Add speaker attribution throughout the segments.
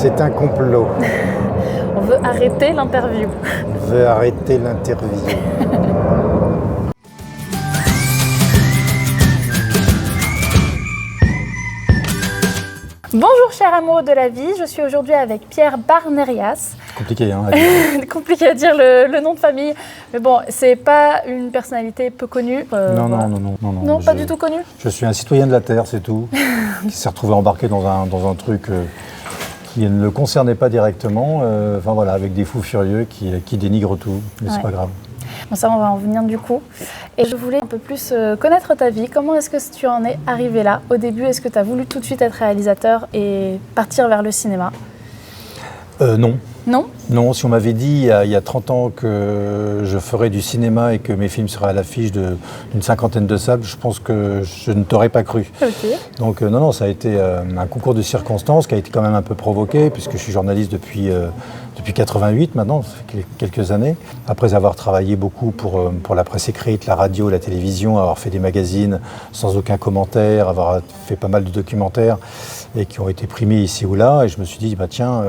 Speaker 1: C'est un complot.
Speaker 2: On veut arrêter l'interview.
Speaker 1: On veut arrêter l'interview.
Speaker 2: Bonjour chers amoureux de la vie, je suis aujourd'hui avec Pierre Barnerias.
Speaker 1: Compliqué, hein.
Speaker 2: Compliqué à dire le nom de famille, mais bon, c'est pas une personnalité peu connue.
Speaker 1: Non,
Speaker 2: voilà.
Speaker 1: non.
Speaker 2: Non, pas du tout connue.
Speaker 1: Je suis un citoyen de la Terre, c'est tout, qui s'est retrouvé embarqué dans un truc qui ne le concernait pas directement, enfin voilà, avec des fous furieux qui dénigrent tout, mais
Speaker 2: Ouais.
Speaker 1: c'est pas grave.
Speaker 2: Bon, ça, on va en venir du coup. Et je voulais un peu plus connaître ta vie. Comment est-ce que tu en es arrivé là? Au début, est-ce que tu as voulu tout de suite être réalisateur et partir vers le cinéma?
Speaker 1: Non.
Speaker 2: Non?
Speaker 1: Non, si on m'avait dit il y a 30 ans que je ferais du cinéma et que mes films seraient à l'affiche d'une cinquantaine de salles, je pense que je ne t'aurais pas cru.
Speaker 2: Ok.
Speaker 1: Donc non, ça a été un concours de circonstances qui a été quand même un peu provoqué, puisque je suis journaliste depuis 88 maintenant, ça fait quelques années. Après avoir travaillé beaucoup pour la presse écrite, la radio, la télévision, avoir fait des magazines sans aucun commentaire, avoir fait pas mal de documentaires et qui ont été primés ici ou là. Et je me suis dit, bah tiens,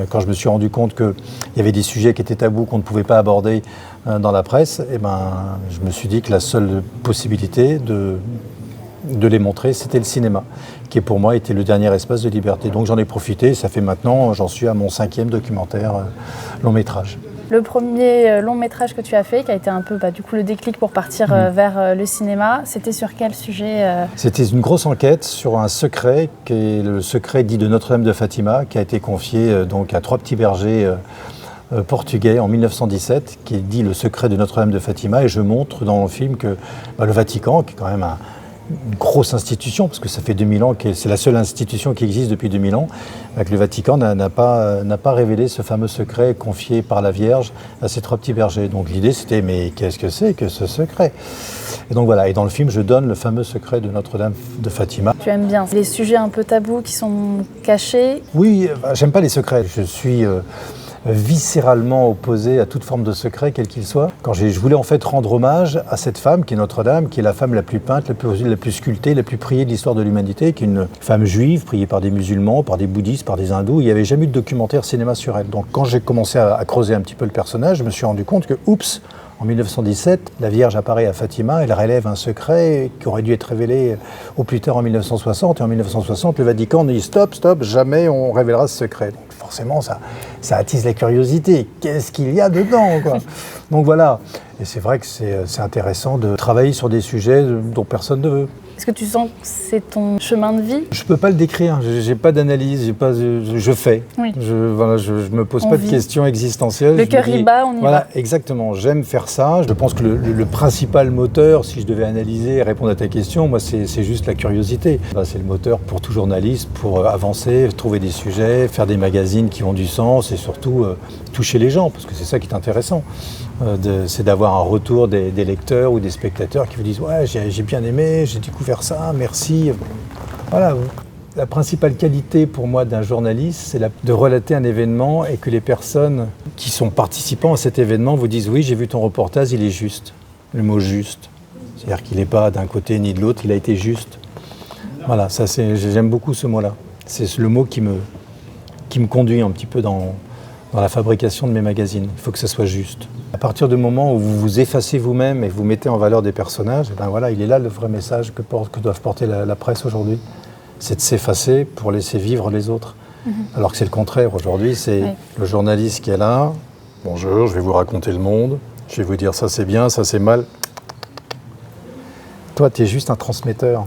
Speaker 1: quand je me suis rendu compte qu'il y avait des sujets qui étaient tabous, qu'on ne pouvait pas aborder dans la presse, et je me suis dit que la seule possibilité de les montrer, c'était le cinéma, qui pour moi était le dernier espace de liberté. Donc j'en ai profité, ça fait maintenant, j'en suis à mon 5e documentaire long métrage.
Speaker 2: Le premier long métrage que tu as fait, qui a été un peu du coup le déclic pour partir vers le cinéma, c'était sur quel sujet
Speaker 1: C'était une grosse enquête sur un secret, qui est le secret dit de Notre-Dame de Fatima, qui a été confié donc à 3 petits bergers portugais en 1917, qui est dit le secret de Notre-Dame de Fatima. Et je montre dans le film que le Vatican, qui est quand même une grosse institution, parce que ça fait 2000 ans, c'est la seule institution qui existe depuis 2000 ans, que le Vatican n'a pas révélé ce fameux secret confié par la Vierge à ces 3 petits bergers. Donc l'idée c'était, mais qu'est-ce que c'est que ce secret? Et donc voilà, et dans le film je donne le fameux secret de Notre-Dame de Fatima.
Speaker 2: Tu aimes bien les sujets un peu tabous qui sont cachés?
Speaker 1: Oui, j'aime pas les secrets, je suis viscéralement opposé à toute forme de secret, quel qu'il soit. Quand je voulais en fait rendre hommage à cette femme qui est Notre-Dame, qui est la femme la plus peinte, la plus sculptée, la plus priée de l'histoire de l'humanité, qui est une femme juive, priée par des musulmans, par des bouddhistes, par des hindous. Il n'y avait jamais eu de documentaire cinéma sur elle. Donc quand j'ai commencé à creuser un petit peu le personnage, je me suis rendu compte que, oups, en 1917, la Vierge apparaît à Fatima, elle révèle un secret qui aurait dû être révélé au plus tard en 1960. Et en 1960, le Vatican dit stop, jamais on révélera ce secret. Donc forcément, ça attise la curiosité. Qu'est-ce qu'il y a dedans, quoi? Donc voilà. Et c'est vrai que c'est intéressant de travailler sur des sujets dont personne ne veut.
Speaker 2: Est-ce que tu sens que c'est ton chemin de vie?
Speaker 1: Je ne peux pas le décrire, j'ai pas d'analyse, je fais.
Speaker 2: Oui.
Speaker 1: Je me pose
Speaker 2: On
Speaker 1: pas
Speaker 2: vit.
Speaker 1: de questions existentielles.
Speaker 2: Le cœur y bat, on y va.
Speaker 1: Voilà, exactement, j'aime faire ça. Je pense que le principal moteur, si je devais analyser et répondre à ta question, moi c'est juste la curiosité. C'est le moteur pour tout journaliste, pour avancer, trouver des sujets, faire des magazines qui ont du sens et surtout toucher les gens, parce que c'est ça qui est intéressant. C'est d'avoir un retour des lecteurs ou des spectateurs qui vous disent « Ouais, j'ai bien aimé, j'ai découvert ça, merci ». Voilà. La principale qualité pour moi d'un journaliste, c'est de relater un événement et que les personnes qui sont participants à cet événement vous disent « Oui, j'ai vu ton reportage, il est juste ». Le mot « juste ». C'est-à-dire qu'il n'est pas d'un côté ni de l'autre, il a été juste. Voilà, j'aime beaucoup ce mot-là. C'est le mot qui me conduit un petit peu dans la fabrication de mes magazines. Il faut que ça soit juste. À partir du moment où vous vous effacez vous-même et vous mettez en valeur des personnages, voilà, il est là le vrai message que doivent porter la presse aujourd'hui. C'est de s'effacer pour laisser vivre les autres. Alors que c'est le contraire. Aujourd'hui, c'est le journaliste qui est là. Bonjour, je vais vous raconter le monde. Je vais vous dire ça c'est bien, ça c'est mal. Toi, tu es juste un transmetteur.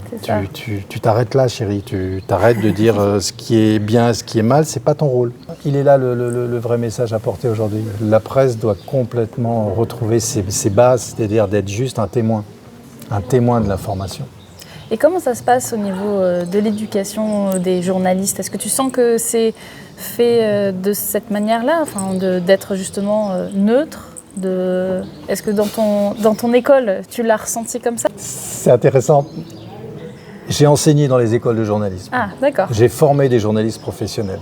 Speaker 1: Tu t'arrêtes là, chérie. Tu t'arrêtes de dire ce qui est bien, ce qui est mal. C'est pas ton rôle. Il est là le vrai message à porter aujourd'hui. La presse doit complètement retrouver ses bases, c'est-à-dire d'être juste un témoin de l'information.
Speaker 2: Et comment ça se passe au niveau de l'éducation des journalistes? Est-ce que tu sens que c'est fait de cette manière-là, d'être justement neutre? Est-ce que dans ton école, tu l'as ressenti comme ça?
Speaker 1: C'est intéressant. J'ai enseigné dans les écoles de journalisme.
Speaker 2: Ah, d'accord.
Speaker 1: J'ai formé des journalistes professionnels.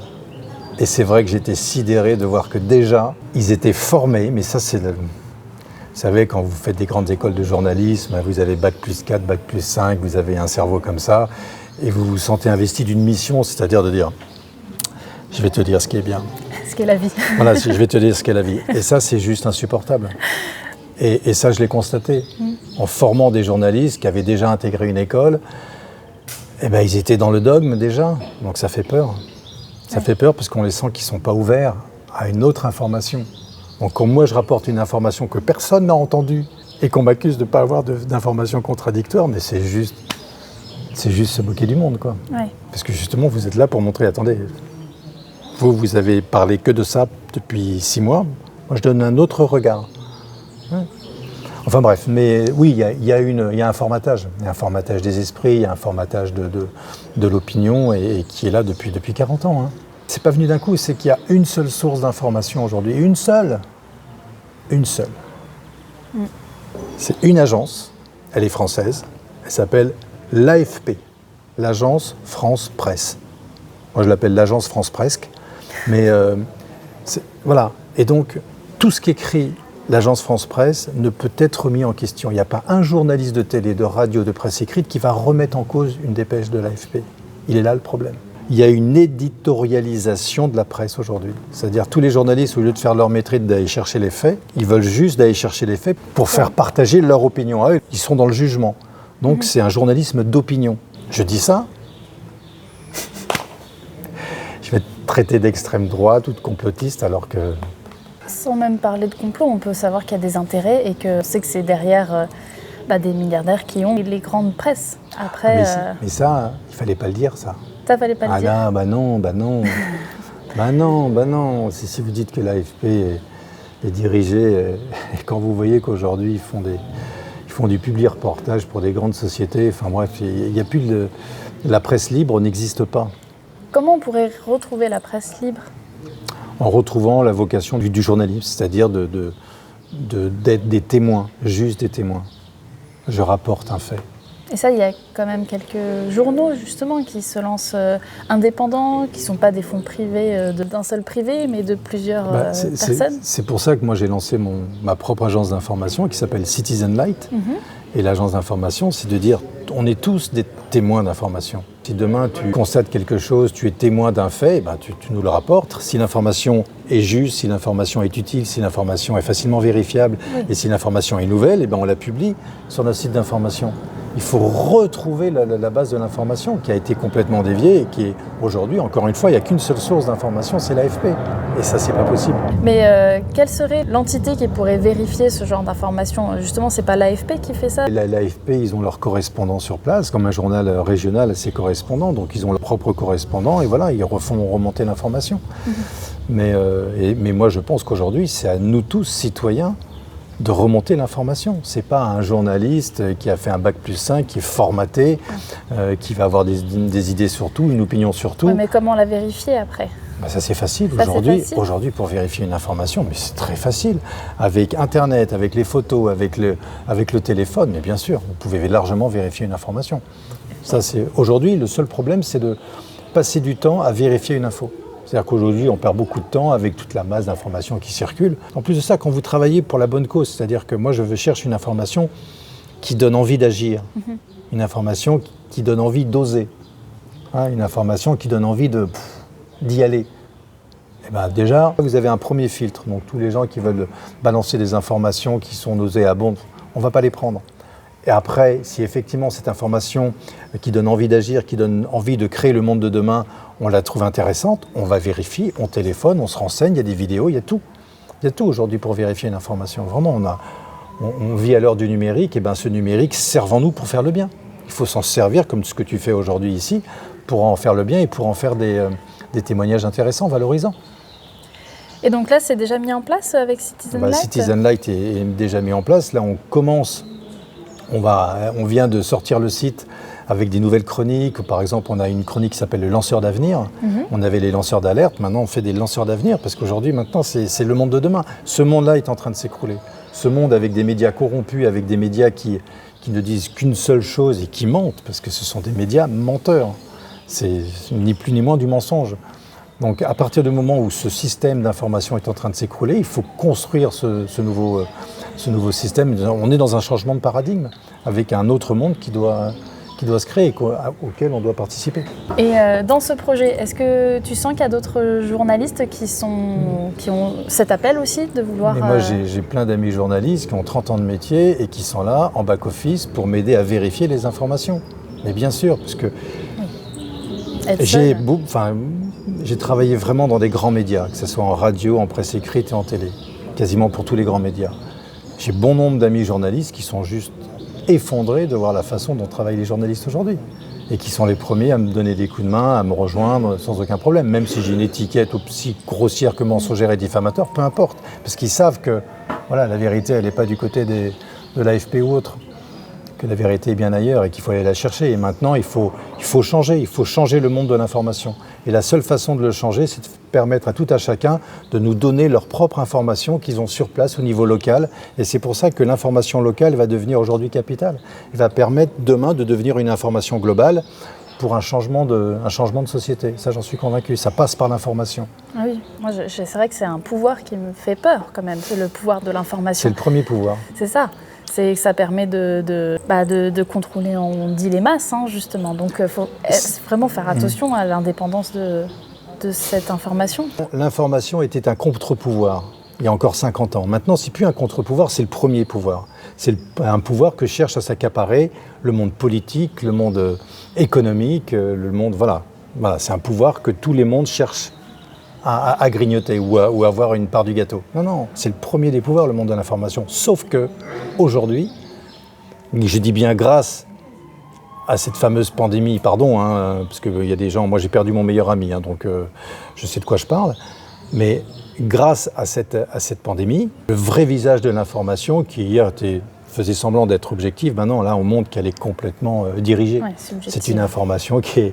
Speaker 1: Et c'est vrai que j'étais sidéré de voir que déjà, ils étaient formés, mais ça c'est... Vous savez, quand vous faites des grandes écoles de journalisme, vous avez Bac+4, Bac+5, vous avez un cerveau comme ça, et vous vous sentez investi d'une mission, c'est-à-dire de dire Je vais te dire ce qui est bien.
Speaker 2: Ce qu'est la vie.
Speaker 1: Voilà, je vais te dire ce qu'est la vie. Et ça, c'est juste insupportable. Et ça, je l'ai constaté. En formant des journalistes qui avaient déjà intégré une école, eh ben, ils étaient dans le dogme déjà. Donc ça fait peur. Ça fait peur parce qu'on les sent qu'ils ne sont pas ouverts à une autre information. Donc quand moi, je rapporte une information que personne n'a entendue et qu'on m'accuse de ne pas avoir d'informations contradictoires, mais c'est juste se moquer du monde, quoi.
Speaker 2: Ouais.
Speaker 1: Parce que justement, vous êtes là pour montrer, attendez, vous avez parlé que de ça depuis 6 mois, moi je donne un autre regard. Ouais. Enfin bref, mais oui, il y a un formatage. Il y a un formatage des esprits, il y a un formatage de l'opinion et qui est là depuis 40 ans. Hein. C'est pas venu d'un coup, c'est qu'il y a une seule source d'information aujourd'hui. Une seule. C'est une agence, elle est française, elle s'appelle l'AFP, l'Agence France Presse. Moi je l'appelle l'Agence France Presque, mais voilà. Et donc tout ce qu'écrit l'Agence France Presse ne peut être remis en question. Il n'y a pas un journaliste de télé, de radio, de presse écrite qui va remettre en cause une dépêche de l'AFP. Il est là le problème. Il y a une éditorialisation de la presse aujourd'hui. C'est-à-dire tous les journalistes, au lieu de faire leur maîtrise d'aller chercher les faits, ils veulent juste d'aller chercher les faits pour faire partager leur opinion à eux. Ils sont dans le jugement. Donc c'est un journalisme d'opinion. Je dis ça, je vais être traité d'extrême droite ou de complotiste alors que...
Speaker 2: Sans même parler de complot, on peut savoir qu'il y a des intérêts et que c'est derrière des milliardaires qui ont les grandes presses. Après,
Speaker 1: mais ça, il fallait pas le dire, ça.
Speaker 2: Ça fallait pas le dire.
Speaker 1: Ah non. Si vous dites que l'AFP est dirigée, et quand vous voyez qu'aujourd'hui ils font du publi-reportage pour des grandes sociétés, enfin bref, il n'y a plus la presse libre n'existe pas.
Speaker 2: Comment on pourrait retrouver la presse libre ?
Speaker 1: En retrouvant la vocation du journalisme, c'est-à-dire d'être des témoins, juste des témoins. Je rapporte un fait.
Speaker 2: Et ça, il y a quand même quelques journaux, justement, qui se lancent indépendants, qui ne sont pas des fonds privés d'un seul privé, mais de plusieurs personnes. C'est
Speaker 1: pour ça que moi, j'ai lancé ma propre agence d'information qui s'appelle Citizen Light. Et l'agence d'information, c'est de dire, on est tous des témoins d'information. Si demain, tu constates quelque chose, tu es témoin d'un fait, tu nous le rapportes. Si l'information est juste, si l'information est utile, si l'information est facilement vérifiable et si l'information est nouvelle, on la publie sur notre site d'information. Il faut retrouver la base de l'information qui a été complètement déviée et qui est aujourd'hui, encore une fois, il n'y a qu'une seule source d'information, c'est l'AFP. Et ça, c'est pas possible.
Speaker 2: Mais quelle serait l'entité qui pourrait vérifier ce genre d'informations ? Justement, c'est pas l'AFP qui fait ça ?
Speaker 1: L'AFP, ils ont leurs correspondants sur place, comme un journal régional a ses correspondants, donc ils ont leurs propres correspondants et voilà, ils font remonter l'information. Mais moi, je pense qu'aujourd'hui, c'est à nous tous, citoyens, de remonter l'information. C'est pas un journaliste qui a fait un bac+5, qui est formaté, qui va avoir des idées sur tout, une opinion sur tout.
Speaker 2: Ouais, mais comment la vérifier après ?
Speaker 1: Ça c'est facile aujourd'hui pour vérifier une information, mais c'est très facile. Avec Internet, avec les photos, avec le téléphone, mais bien sûr, vous pouvez largement vérifier une information. Ça c'est aujourd'hui, le seul problème c'est de passer du temps à vérifier une info. C'est-à-dire qu'aujourd'hui, on perd beaucoup de temps avec toute la masse d'informations qui circulent. En plus de ça, quand vous travaillez pour la bonne cause, c'est-à-dire que moi, je cherche une information qui donne envie d'agir, une information qui donne envie d'oser, une information qui donne envie d'y aller. Et déjà, vous avez un premier filtre. Donc tous les gens qui veulent balancer des informations qui sont nauséabondes, on ne va pas les prendre. Et après, si effectivement cette information qui donne envie d'agir, qui donne envie de créer le monde de demain, on la trouve intéressante, on va vérifier, on téléphone, on se renseigne, il y a des vidéos, il y a tout. Il y a tout aujourd'hui pour vérifier une information. Vraiment, on vit à l'heure du numérique, et ce numérique, servons-nous pour faire le bien. Il faut s'en servir, comme ce que tu fais aujourd'hui ici, pour en faire le bien et pour en faire des témoignages intéressants, valorisants.
Speaker 2: Et donc là, c'est déjà mis en place avec Citizen Light ?
Speaker 1: Citizen Light est déjà mis en place. Là, on commence. On vient de sortir le site avec des nouvelles chroniques. Par exemple, on a une chronique qui s'appelle le lanceur d'avenir. On avait les lanceurs d'alerte. Maintenant, on fait des lanceurs d'avenir parce qu'aujourd'hui, maintenant, c'est le monde de demain. Ce monde-là est en train de s'écrouler. Ce monde avec des médias corrompus, avec des médias qui ne disent qu'une seule chose et qui mentent, parce que ce sont des médias menteurs. C'est ni plus ni moins du mensonge. Donc, à partir du moment où ce système d'information est en train de s'écrouler, il faut construire ce nouveau système. On est dans un changement de paradigme, avec un autre monde qui doit qui doit se créer, auquel on doit participer.
Speaker 2: Et dans ce projet, est-ce que tu sens qu'il y a d'autres journalistes qui ont cet appel aussi de vouloir...
Speaker 1: Mais moi, j'ai plein d'amis journalistes qui ont 30 ans de métier et qui sont là, en back-office, pour m'aider à vérifier les informations. Mais bien sûr, parce que j'ai travaillé vraiment dans des grands médias, que ce soit en radio, en presse écrite et en télé, quasiment pour tous les grands médias. J'ai bon nombre d'amis journalistes qui sont juste effondrés de voir la façon dont travaillent les journalistes aujourd'hui et qui sont les premiers à me donner des coups de main, à me rejoindre sans aucun problème, même si j'ai une étiquette aussi grossière que mensongère et diffamateur, peu importe, parce qu'ils savent que voilà, la vérité, elle n'est pas du côté de l'AFP ou autre, que la vérité est bien ailleurs et qu'il faut aller la chercher. Et maintenant, il faut changer le monde de l'information. Et la seule façon de le changer, c'est de permettre à tout à chacun de nous donner leur propre information qu'ils ont sur place au niveau local. Et c'est pour ça que l'information locale va devenir aujourd'hui capitale. Elle va permettre demain de devenir une information globale pour un changement de société. Ça, j'en suis convaincu. Ça passe par l'information.
Speaker 2: Ah oui, moi, c'est vrai que c'est un pouvoir qui me fait peur quand même. C'est le pouvoir de l'information.
Speaker 1: C'est le premier pouvoir.
Speaker 2: C'est ça. C'est que ça permet de contrôler, on dit, les masses, hein, justement. Donc, il faut vraiment faire attention à l'indépendance de cette information.
Speaker 1: L'information était un contre-pouvoir il y a encore 50 ans. Maintenant, c'est plus un contre-pouvoir, c'est le premier pouvoir. C'est un pouvoir que cherche à s'accaparer le monde politique, le monde économique, le monde... Voilà, c'est un pouvoir que tous les mondes cherchent à grignoter ou à avoir une part du gâteau. Non, c'est le premier des pouvoirs, le monde de l'information. Sauf que aujourd'hui, je dis bien grâce à cette fameuse pandémie, pardon, parce qu'il y a des gens, moi j'ai perdu mon meilleur ami, donc je sais de quoi je parle, mais grâce à cette pandémie, le vrai visage de l'information qui hier faisait semblant d'être objective, maintenant là on montre qu'elle est complètement dirigée. Ouais, c'est une information qui est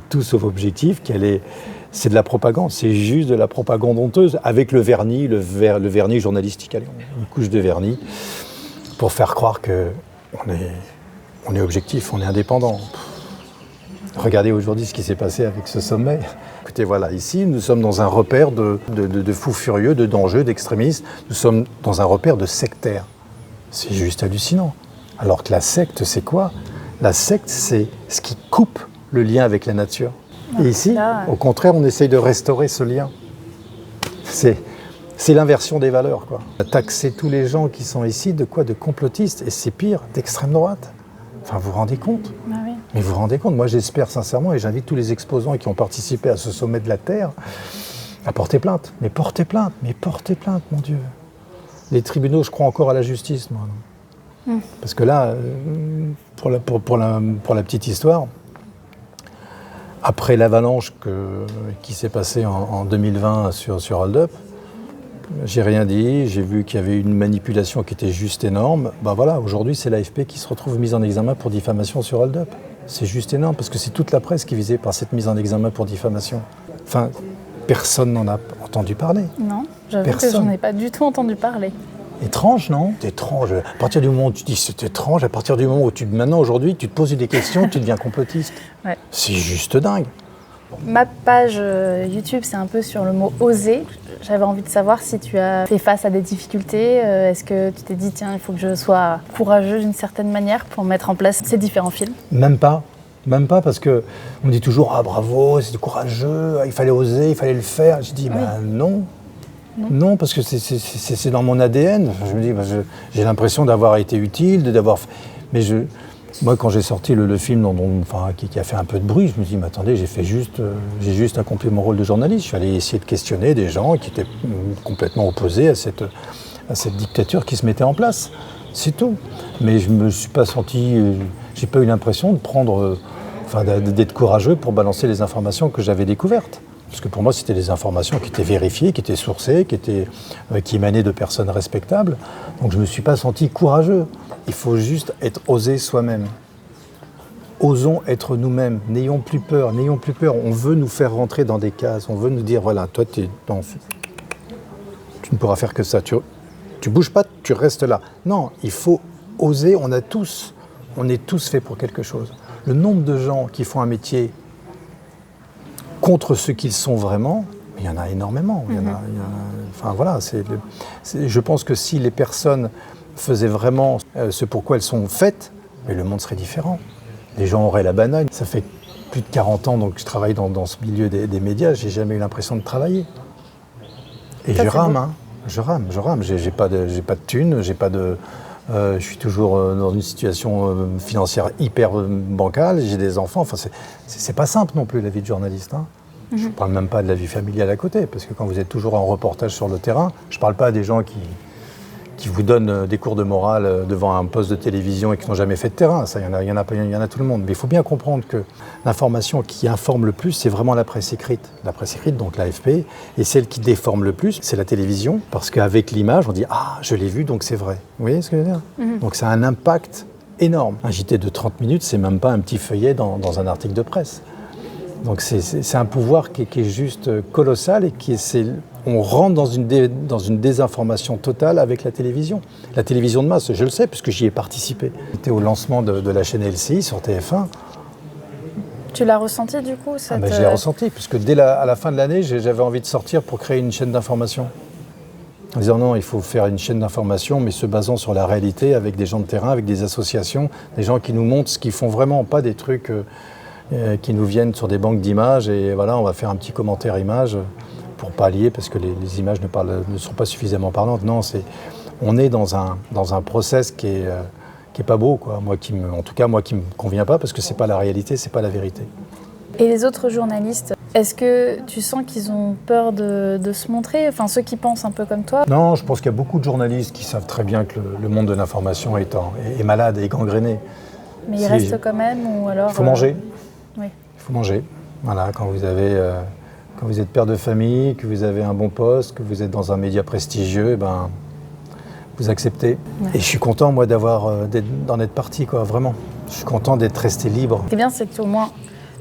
Speaker 1: tout sauf objective, c'est de la propagande, c'est juste de la propagande honteuse, avec le vernis, le vernis journalistique, allez, une couche de vernis, pour faire croire qu'on est objectif, on est indépendant. Regardez aujourd'hui ce qui s'est passé avec ce sommet. Écoutez, voilà, ici, nous sommes dans un repère de fous furieux, de dangers, d'extrémistes. Nous sommes dans un repère de sectaires. C'est juste hallucinant. Alors que la secte, c'est quoi ? La secte, c'est ce qui coupe le lien avec la nature. Et ici, au contraire, on essaye de restaurer ce lien. C'est l'inversion des valeurs, quoi. Taxer tous les gens qui sont ici de quoi ? De complotistes, et c'est pire, d'extrême droite. Enfin, vous vous rendez compte ?
Speaker 2: Ah oui.
Speaker 1: Mais vous vous rendez compte ? Moi, j'espère sincèrement, et j'invite tous les exposants qui ont participé à ce sommet de la Terre à porter plainte. Mais portez plainte, mon Dieu. Les tribunaux, je crois encore à la justice, moi. Parce que là, pour la petite histoire, après l'avalanche qui s'est passée en 2020 sur Hold Up, j'ai rien dit, j'ai vu qu'il y avait une manipulation qui était juste énorme. Voilà, aujourd'hui, c'est l'AFP qui se retrouve mise en examen pour diffamation sur Hold Up. C'est juste énorme, parce que c'est toute la presse qui est visée par cette mise en examen pour diffamation. Enfin, personne n'en a entendu parler.
Speaker 2: Non, j'avoue que j'en ai pas du tout entendu parler.
Speaker 1: Étrange, non ? C'est étrange. À partir du moment où tu dis c'est étrange, à partir du moment où maintenant, aujourd'hui, tu te poses des questions, tu deviens complotiste. Ouais. C'est juste dingue.
Speaker 2: Ma page YouTube, c'est un peu sur le mot « oser ». J'avais envie de savoir si tu as fait face à des difficultés. Est-ce que tu t'es dit, tiens, il faut que je sois courageux d'une certaine manière pour mettre en place ces différents films ?
Speaker 1: Même pas, parce qu'on me dit toujours « Ah, bravo, c'est courageux, il fallait oser, il fallait le faire ». Je dis oui. Non, parce que c'est dans mon ADN. Je me dis, j'ai l'impression d'avoir été utile, mais moi, quand j'ai sorti le film qui a fait un peu de bruit, je me dis, mais attendez, j'ai juste accompli mon rôle de journaliste. Je suis allé essayer de questionner des gens qui étaient complètement opposés à cette dictature qui se mettait en place. C'est tout. Mais je me suis pas senti, j'ai pas eu l'impression d'être courageux pour balancer les informations que j'avais découvertes. Parce que pour moi, c'était des informations qui étaient vérifiées, qui étaient sourcées, qui émanaient de personnes respectables. Donc je ne me suis pas senti courageux. Il faut juste être osé soi-même. Osons être nous-mêmes. N'ayons plus peur. On veut nous faire rentrer dans des cases. On veut nous dire, voilà, toi, tu ne pourras faire que ça. Tu bouges pas, tu restes là. Non, il faut oser. On est tous faits pour quelque chose. Le nombre de gens qui font un métier contre ce qu'ils sont vraiment, il y en a énormément. Je pense que si les personnes faisaient vraiment ce pour quoi elles sont faites, mais le monde serait différent. Les gens auraient la banane. Ça fait plus de 40 ans donc, que je travaille dans ce milieu des médias. J'ai jamais eu l'impression de travailler. Et
Speaker 2: Ça,
Speaker 1: je
Speaker 2: c'est
Speaker 1: rame,
Speaker 2: beau.
Speaker 1: hein. Je rame. J'ai pas de thunes, je suis toujours dans une situation financière hyper bancale, j'ai des enfants. Enfin, c'est pas simple non plus la vie de journaliste. Hein. Je ne parle même pas de la vie familiale à côté, parce que quand vous êtes toujours en reportage sur le terrain, je ne parle pas des gens qui vous donnent des cours de morale devant un poste de télévision et qui n'ont jamais fait de terrain. Ça, il y en a tout le monde. Mais il faut bien comprendre que l'information qui informe le plus, c'est vraiment la presse écrite. La presse écrite, donc l'AFP, et celle qui déforme le plus, c'est la télévision, parce qu'avec l'image, on dit « Ah, je l'ai vu, donc c'est vrai ». Vous voyez ce que je veux dire ? Donc ça a un impact énorme. Un JT de 30 minutes, c'est même pas un petit feuillet dans un article de presse. Donc c'est un pouvoir qui est juste colossal et on rentre dans une désinformation totale avec la télévision. La télévision de masse, je le sais puisque j'y ai participé. J'étais au lancement de la chaîne LCI sur TF1.
Speaker 2: Tu l'as ressenti du coup cette...
Speaker 1: Je l'ai ressenti puisque à la fin de l'année, j'avais envie de sortir pour créer une chaîne d'information. En disant non, il faut faire une chaîne d'information mais se basant sur la réalité avec des gens de terrain, avec des associations, des gens qui nous montrent ce qu'ils font vraiment, pas des trucs... qui nous viennent sur des banques d'images et voilà, on va faire un petit commentaire image pour pallier parce que les images ne sont pas suffisamment parlantes. Non, on est dans un process qui est pas beau, quoi. En tout cas, moi qui me convient pas parce que c'est pas la réalité, c'est pas la vérité.
Speaker 2: Et les autres journalistes, est-ce que tu sens qu'ils ont peur de se montrer, enfin ceux qui pensent un peu comme toi?
Speaker 1: Non, je pense qu'il y a beaucoup de journalistes qui savent très bien que le monde de l'information est malade et gangréné.
Speaker 2: Mais ils restent quand même ou alors...
Speaker 1: Il faut manger.
Speaker 2: Oui.
Speaker 1: Il faut manger. Voilà, quand vous êtes père de famille, que vous avez un bon poste, que vous êtes dans un média prestigieux, vous acceptez. Ouais. Et je suis content, moi, d'en être parti, quoi, vraiment. Je suis content d'être resté libre.
Speaker 2: Ce qui est bien, c'est qu'au moins,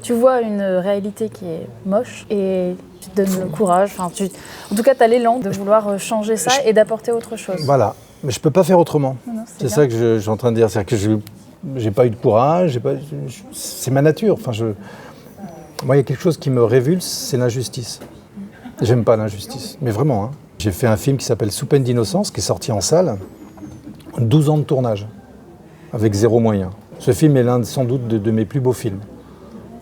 Speaker 2: tu vois une réalité qui est moche et tu te donnes le courage. En tout cas, tu as l'élan de vouloir changer ça et d'apporter autre chose.
Speaker 1: Voilà. Mais je ne peux pas faire autrement. C'est ça que je suis en train de dire. C'est-à-dire que j'ai pas eu de courage, c'est ma nature. Enfin, moi, il y a quelque chose qui me révulse, c'est l'injustice. J'aime pas l'injustice, mais vraiment. Hein. J'ai fait un film qui s'appelle Sous peine d'innocence, qui est sorti en salle, 12 ans de tournage, avec 0 moyen. Ce film est l'un sans doute de mes plus beaux films,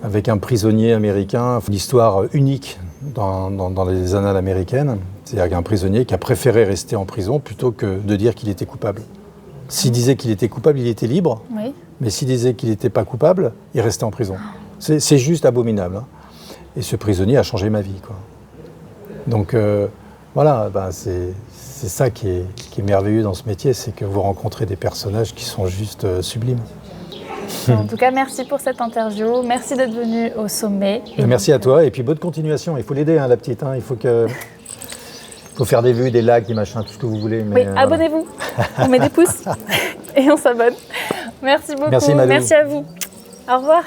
Speaker 1: avec un prisonnier américain, une histoire unique dans les annales américaines. C'est-à-dire un prisonnier qui a préféré rester en prison plutôt que de dire qu'il était coupable. S'il disait qu'il était coupable, il était libre. Oui. Mais s'il disait qu'il n'était pas coupable, il restait en prison. C'est juste abominable. Hein. Et ce prisonnier a changé ma vie, quoi. Donc voilà, c'est ça qui est merveilleux dans ce métier, c'est que vous rencontrez des personnages qui sont juste sublimes.
Speaker 2: En tout cas, merci pour cette interview. Merci d'être venu au sommet.
Speaker 1: Merci à toi. Et puis bonne continuation. Il faut l'aider, hein, la petite. Hein. Il faut faire des vues, des likes, des machins, tout ce que vous voulez. Mais,
Speaker 2: oui, abonnez-vous. On met des pouces et on s'abonne. Merci beaucoup.
Speaker 1: Merci, Malou.
Speaker 2: Merci à vous. Au revoir.